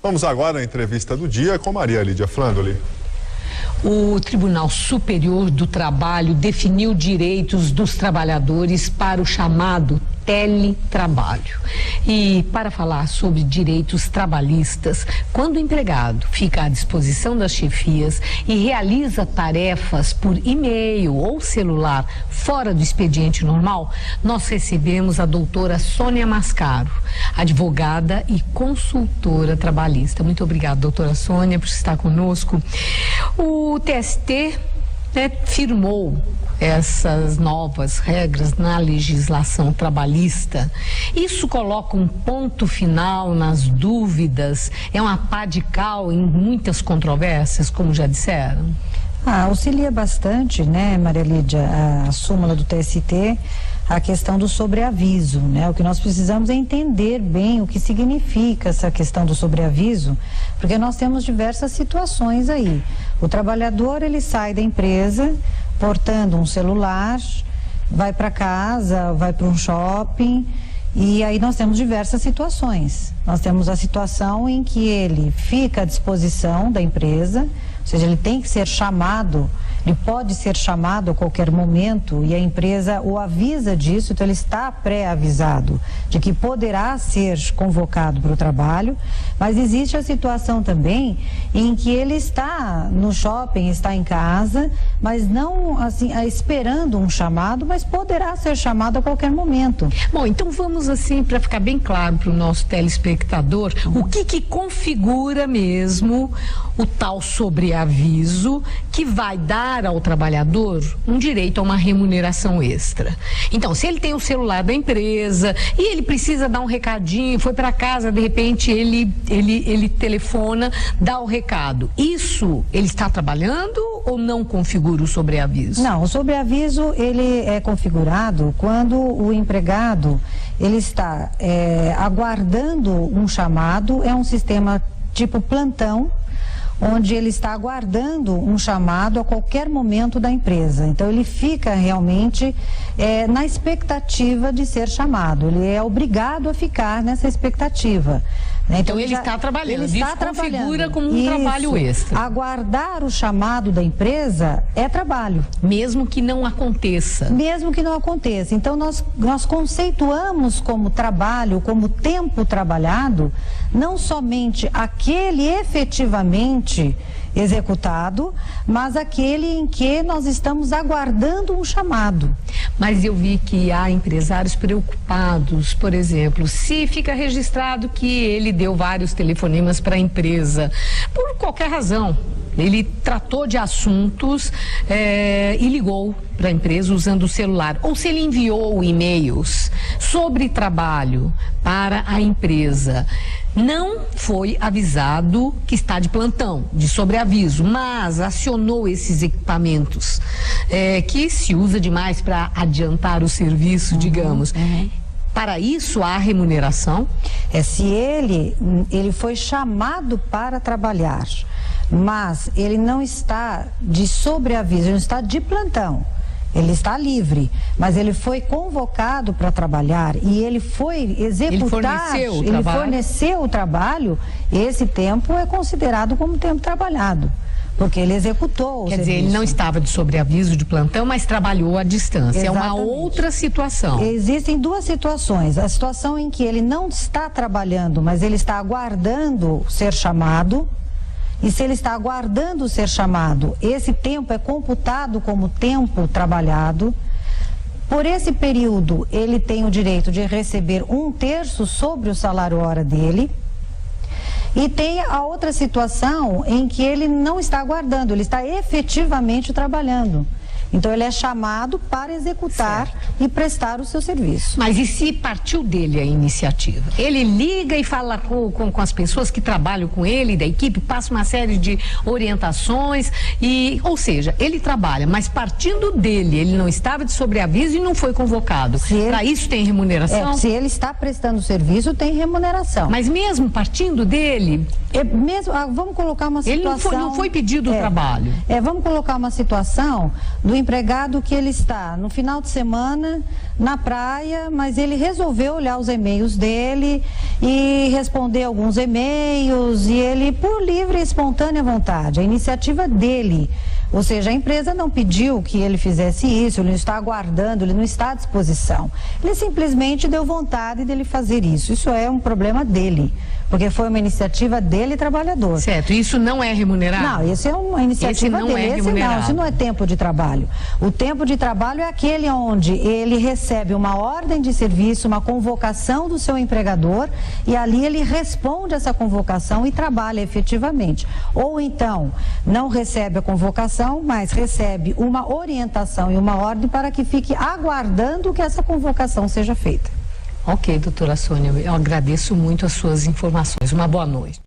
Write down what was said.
Vamos agora à entrevista do dia com Maria Lídia Flandoli. O Tribunal Superior do Trabalho definiu direitos dos trabalhadores para o chamado teletrabalho. E para falar sobre direitos trabalhistas, quando o empregado fica à disposição das chefias e realiza tarefas por e-mail ou celular fora do expediente normal, nós recebemos a doutora Sônia Mascaro, advogada e consultora trabalhista. Muito obrigada, doutora Sônia, por estar conosco. O TST firmou essas novas regras na legislação trabalhista. Isso coloca um ponto final nas dúvidas, é uma pá de cal em muitas controvérsias, como já disseram? Auxilia bastante, né, Maria Lídia, a súmula do TST, a questão do sobreaviso, né? O que nós precisamos é entender bem o que significa essa questão do sobreaviso, porque nós temos diversas situações aí. O trabalhador, ele sai da empresa portando um celular, vai para casa, vai para um shopping, e aí nós temos diversas situações. Nós temos a situação em que ele fica à disposição da empresa, ou seja, ele tem que ser chamado, ele pode ser chamado a qualquer momento e a empresa o avisa disso, então ele está pré-avisado de que poderá ser convocado para o trabalho, mas existe a situação também em que ele está no shopping, está em casa, mas não assim, esperando um chamado, mas poderá ser chamado a qualquer momento. Bom, então vamos assim, para ficar bem claro para o nosso telespectador, o que configura mesmo o tal sobreaviso que vai dar ao trabalhador um direito a uma remuneração extra. Então, se ele tem o celular da empresa e ele precisa dar um recadinho, foi para casa, de repente ele telefona, dá o recado. Isso, ele está trabalhando ou não configura o sobreaviso? Não, o sobreaviso, ele é configurado quando o empregado, ele está aguardando um chamado, é um sistema tipo plantão, onde ele está aguardando um chamado a qualquer momento da empresa. Então, ele fica realmente na expectativa de ser chamado. Ele é obrigado a ficar nessa expectativa. Né? Então, ele está trabalhando. Ele está Isso configura como um trabalho extra. Aguardar o chamado da empresa é trabalho. Mesmo que não aconteça. Mesmo que não aconteça. Então, nós conceituamos como trabalho, como tempo trabalhado, não somente aquele efetivamente executado, mas aquele em que nós estamos aguardando um chamado. Mas eu vi que há empresários preocupados, por exemplo, se fica registrado que ele deu vários telefonemas para a empresa, por qualquer razão. Ele tratou de assuntos e ligou para a empresa usando o celular. Ou se ele enviou e-mails sobre trabalho para a empresa, não foi avisado que está de plantão, de sobreaviso, mas acionou esses equipamentos que se usa demais para adiantar o serviço, digamos. Para isso há remuneração? Se ele foi chamado para trabalhar, mas ele não está de sobreaviso, ele não está de plantão, ele está livre, mas ele foi convocado para trabalhar e ele foi executar, ele forneceu o trabalho, esse tempo é considerado como tempo trabalhado. Porque ele executou o serviço. Quer dizer, ele não estava de sobreaviso de plantão, mas trabalhou à distância. Exatamente. É uma outra situação. Existem duas situações. A situação em que ele não está trabalhando, mas ele está aguardando ser chamado. E se ele está aguardando ser chamado, esse tempo é computado como tempo trabalhado. Por esse período, ele tem o direito de receber 1/3 sobre o salário hora dele. E tem a outra situação em que ele não está aguardando, ele está efetivamente trabalhando. Então, ele é chamado para executar e prestar o seu serviço. Mas e se partiu dele a iniciativa? Ele liga e fala com as pessoas que trabalham com ele, da equipe, passa uma série de orientações, ou seja, ele trabalha, mas partindo dele, ele não estava de sobreaviso e não foi convocado. Para isso tem remuneração? Se ele está prestando serviço, tem remuneração. Mas mesmo partindo dele? Vamos colocar uma situação... Ele não foi pedido o trabalho. Vamos colocar uma situação do empregado que ele está no final de semana na praia, mas ele resolveu olhar os e-mails dele e responder alguns e-mails, e ele, por livre e espontânea vontade, a iniciativa dele. Ou seja, a empresa não pediu que ele fizesse isso, ele não está aguardando, ele não está à disposição. Ele simplesmente deu vontade dele fazer isso. Isso é um problema dele, porque foi uma iniciativa dele, trabalhador. Certo, isso não é remunerado? Não, isso é uma iniciativa dele. Esse não é tempo de trabalho. O tempo de trabalho é aquele onde ele recebe uma ordem de serviço, uma convocação do seu empregador, e ali ele responde essa convocação e trabalha efetivamente. Ou então, não recebe a convocação, mas recebe uma orientação e uma ordem para que fique aguardando que essa convocação seja feita. Ok, doutora Sônia, eu agradeço muito as suas informações. Uma boa noite.